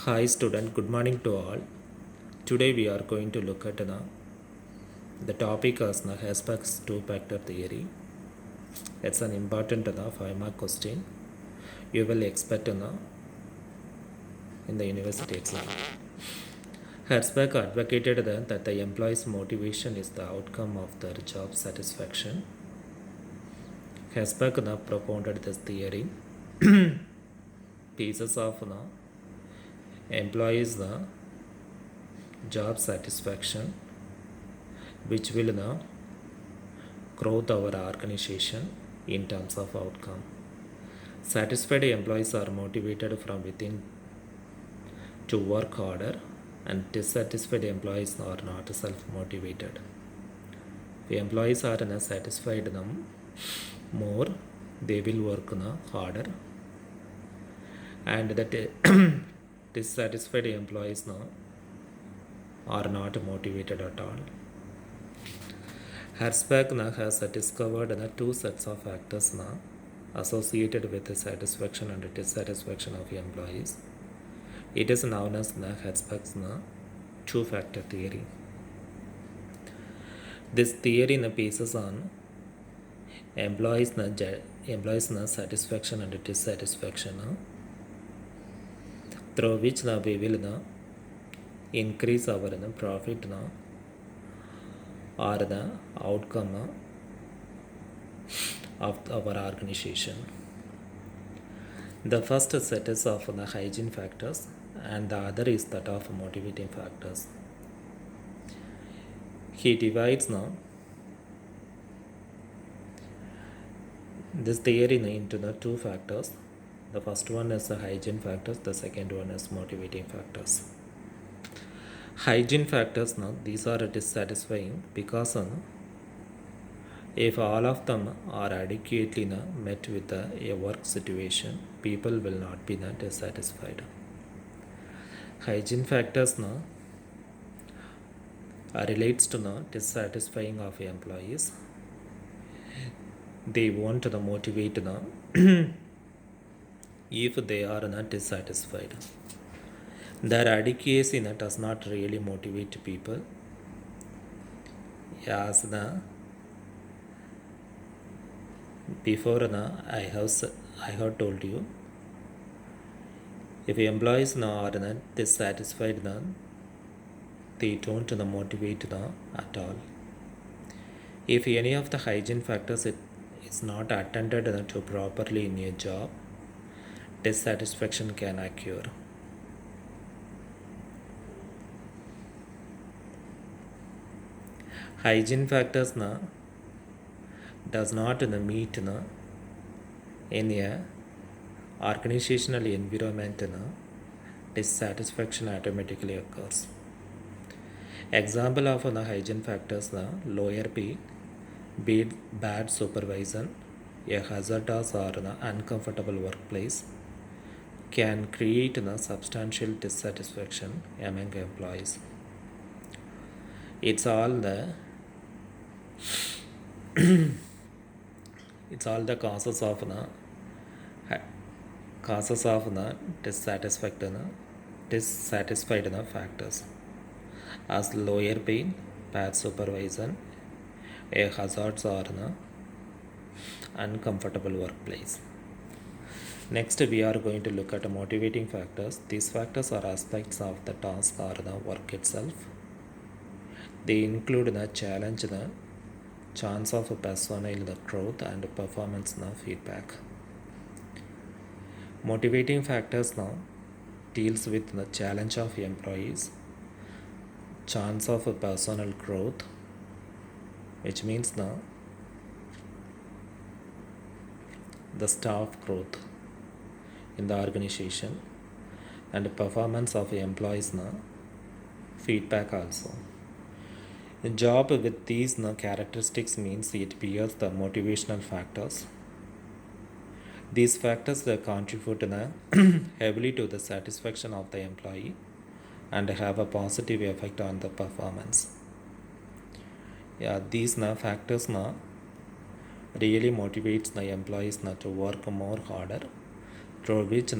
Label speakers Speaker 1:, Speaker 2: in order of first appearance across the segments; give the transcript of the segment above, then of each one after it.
Speaker 1: Hi student, good morning to all. Today we are going to look at the topic as Hesberg's two-factor theory. It's an important 5-mark question you will expect in the university exam. Herzberg advocated that the employee's motivation is the outcome of their job satisfaction. Herzberg propounded this theory. Pieces of employees job satisfaction which will growth our organization in terms of outcome. Satisfied employees are motivated from within to work harder, and dissatisfied employees are not self-motivated. If employees are satisfied more, they will work harder, and that dissatisfied employees are not motivated at all. Herzberg has discovered two sets of factors associated with the satisfaction and dissatisfaction of employees. It is known as Herzberg's two-factor theory. This theory bases on employees satisfaction and dissatisfaction, through which we will increase our profit or the outcome of our organization. The first set is of the hygiene factors, and the other is that of motivating factors. He divides this theory into the two factors. The first one is the hygiene factors, the second one is motivating factors. Hygiene factors these are dissatisfying because if all of them are adequately met with a work situation, people will not be dissatisfied. Hygiene factors relates to dissatisfying of employees. They want to motivate if they are not dissatisfied. Their adequacy does not really motivate people. As before I have told you, if employees are not dissatisfied, they don't motivate at all. If any of the hygiene factors is not attended to properly in a job, dissatisfaction can occur. Hygiene factors does not meet in a organizational environment, dissatisfaction automatically occurs. Example of hygiene factors lower pay, bad supervision, a hazardous or uncomfortable workplace can create substantial dissatisfaction among employees. It's all the causes of dissatisfied factors as lower pay, bad supervision, a hazards or uncomfortable workplace. Next, we are going to look at motivating factors. These factors are aspects of the task or the work itself. They include the challenge, the chance of personnel the growth, and performance feedback. Motivating factors deals with the challenge of employees, chance of personal growth, which means the staff growth in the organization, and performance of employees feedback also. A job with these characteristics means it bears the motivational factors. These factors contribute heavily to the satisfaction of the employee and have a positive effect on the performance. These factors really motivates the employees to work more harder, through which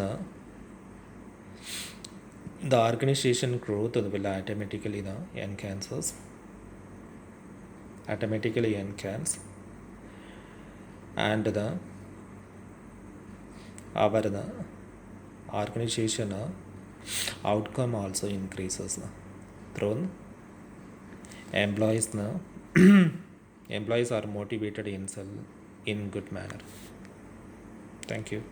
Speaker 1: the organization growth will automatically enhance, and the our the organization outcome also increases through employees employees are motivated in good manner. Thank you.